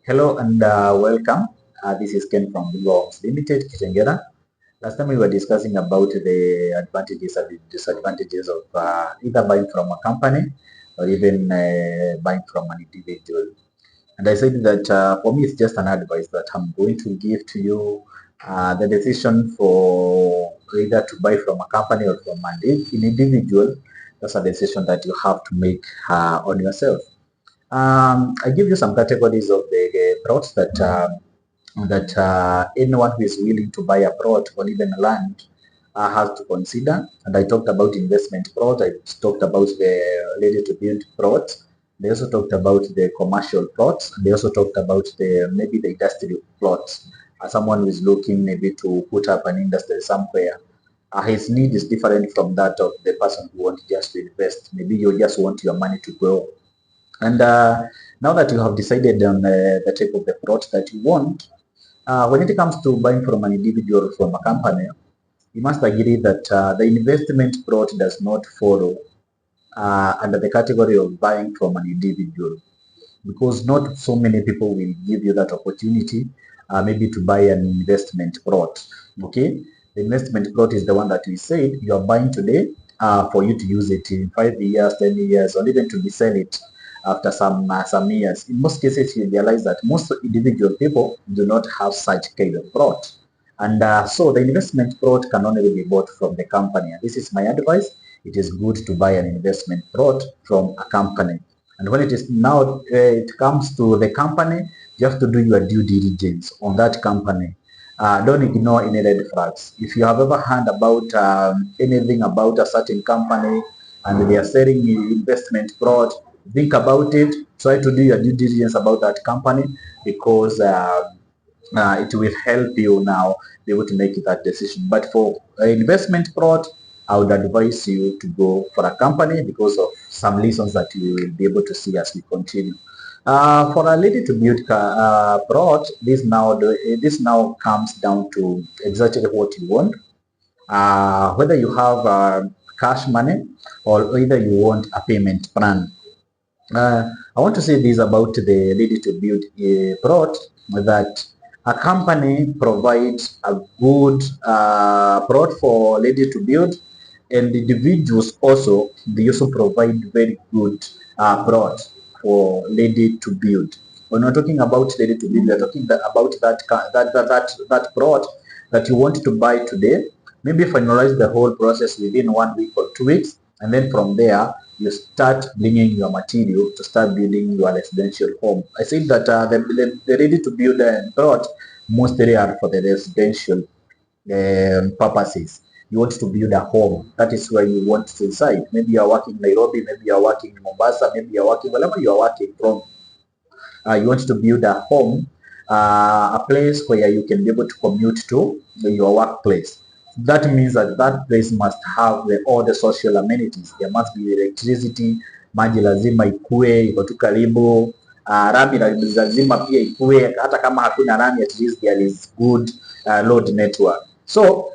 Hello and welcome. This is Ken from Blue Homes Limited, Kitengera. Last time we were discussing about the advantages and disadvantages of either buying from a company or even buying from an individual. And I said that for me, it's just an advice that I'm going to give to you. The decision for either to buy from a company or from an individual, that's a decision that you have to make on yourself. I give you some categories of the plots that anyone who is willing to buy a plot or even land has to consider. And I talked about investment plot. I talked about the ready-to-build plots. They also talked about the commercial plots. They also talked about maybe the industrial plots. As someone who is looking maybe to put up an industry somewhere, his need is different from that of the person who wants just to invest. Maybe you just want your money to grow. And now that you have decided on the type of the plot that you want, when it comes to buying from an individual or from a company, you must agree that the investment plot does not follow under the category of buying from an individual, because not so many people will give you that opportunity maybe to buy an investment plot. Okay, the investment plot is the one that we said you are buying today for you to use it in 5 years, 10 years, or even to resell it after some years. In most cases, you realize that most individual people do not have such kind of plot. And so the investment plot can only be bought from the company. And this is my advice. It is good to buy an investment plot from a company. And when it is now it comes to the company, you have to do your due diligence on that company. Don't ignore any red flags. If you have ever heard about anything about a certain company and they are selling investment plot, think about it. Try to do your due diligence about that company, because it will help you now be able to make that decision. But for investment plot, I would advise you to go for a company because of some reasons that you will be able to see as we continue. For a ready to build plot, this now comes down to exactly what you want. Whether you have cash money or either you want a payment plan. I want to say this about the ready to build plot, that a company provides a good plot for ready to build, and individuals also, they also provide very good plot for ready to build. When we're talking about ready to build, we're talking about that plot that you want to buy today. Maybe finalize the whole process within 1 week or 2 weeks, and then from there you start bringing your material to start building your residential home. I said that the ready to build plot mostly are for the residential purposes. You want to build a home. That is where you want to reside. Maybe you are working in Nairobi, maybe you are working in Mombasa, maybe you are working wherever you are working from. You want to build a home, a place where you can be able to commute to your workplace. That means that that place must have all the social amenities. There must be electricity, maji lazima ikue, iko tu karibu, rami lazima pia ikue, hata kama hakuna rami, at least there is good load network. So